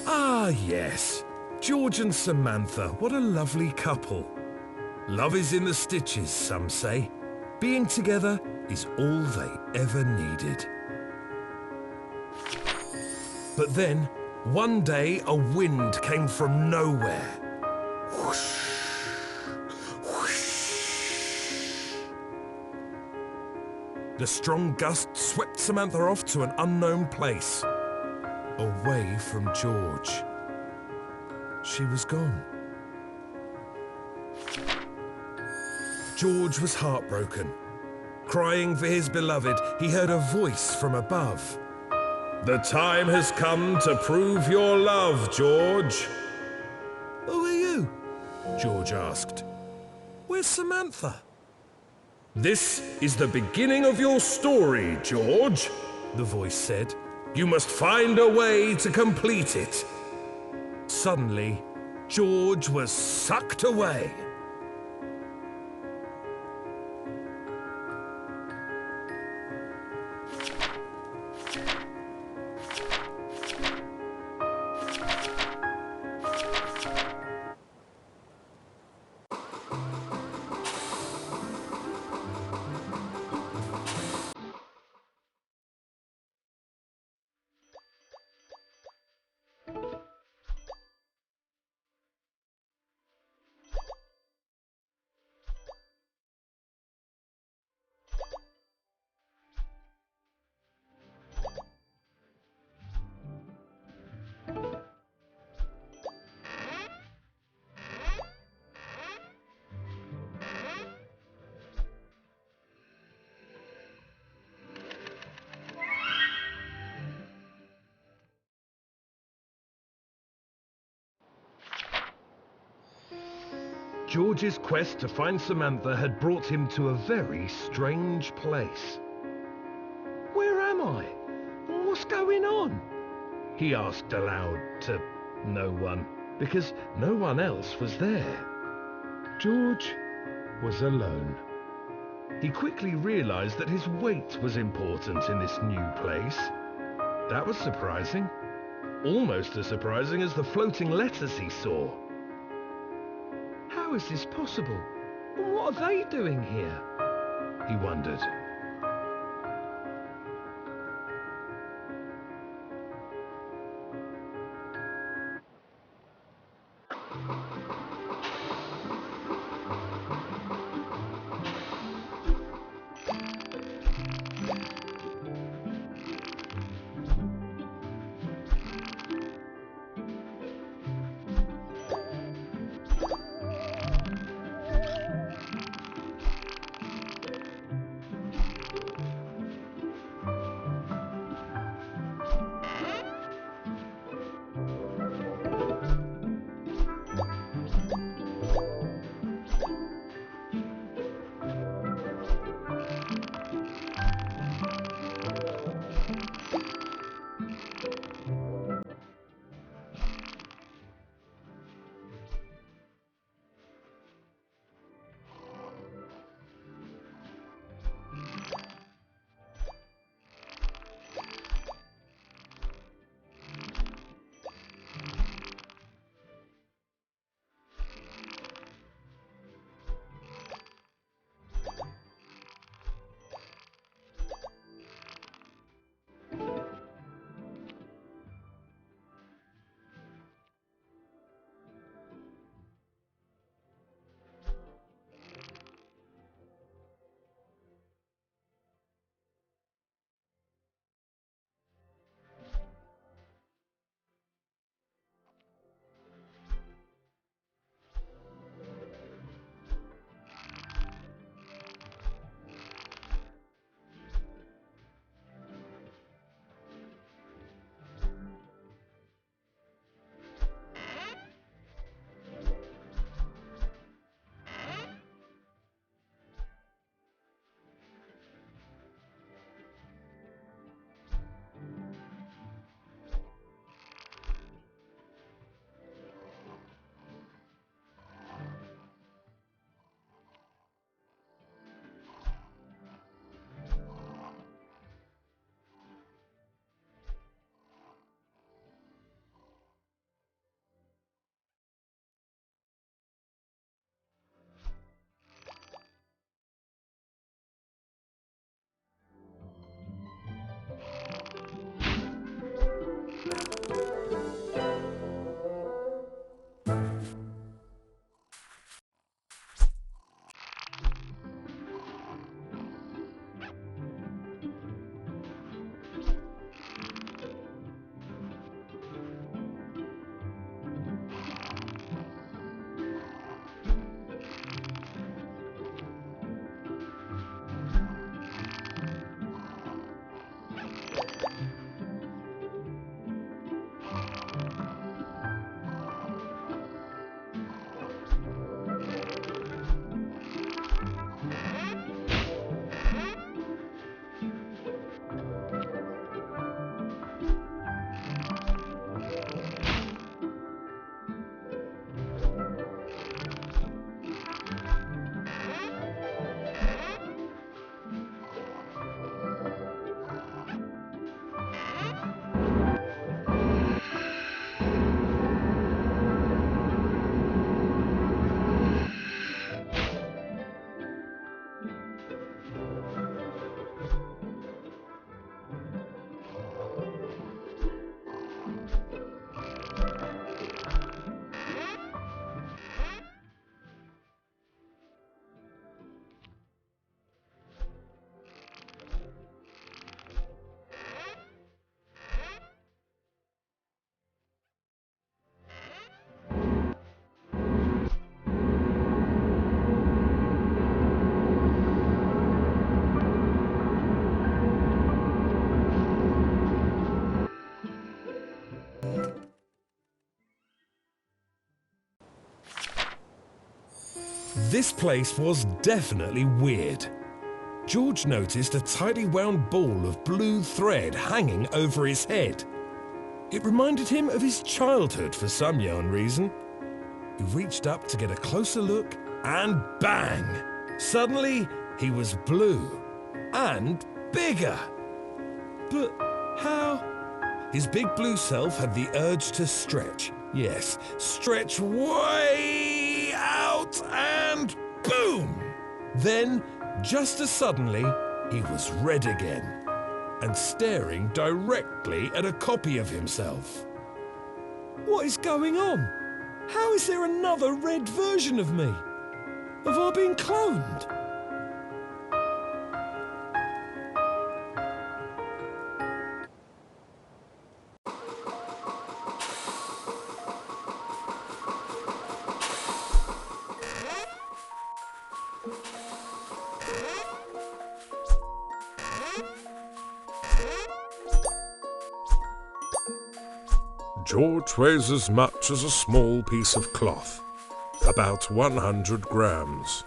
Ah, yes. George and Samantha, what a lovely couple. Love is in the stitches, some say. Being together is all they ever needed. But then, one day, a wind came from nowhere. Whoosh, whoosh. The strong gust swept Samantha off to an unknown place, away from George. She was gone. George was heartbroken. Crying for his beloved, he heard a voice from above. "The time has come to prove your love, George." "Who are you?" George asked. "Where's Samantha?" "This is the beginning of your story, George," the voice said. "You must find a way to complete it." Suddenly, George was sucked away. George's quest to find Samantha had brought him to a very strange place. "Where am I? What's going on?" he asked aloud to no one, because no one else was there. George was alone. He quickly realized that his weight was important in this new place. That was surprising. Almost as surprising as the floating letters he saw. How is this possible? What are they doing here? He wondered. This place was definitely weird. George noticed a tightly wound ball of blue thread hanging over his head. It reminded him of his childhood for some yarn reason. He reached up to get a closer look, and bang! Suddenly, he was blue and bigger. But how? His big blue self had the urge to stretch. Yes, stretch way out, and boom! Then, just as suddenly, he was red again and staring directly at a copy of himself. What is going on? How is there another red version of me? Have I been cloned? George weighs as much as a small piece of cloth, about 100 grams.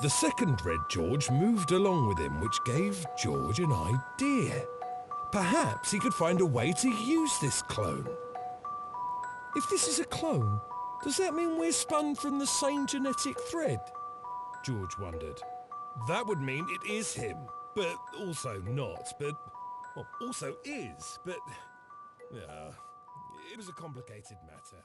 The second Red George moved along with him, which gave George an idea. Perhaps he could find a way to use this clone. If this is a clone, does that mean we're spun from the same genetic thread? George wondered. That would mean it is him, but also not, but well, also is, but it was a complicated matter.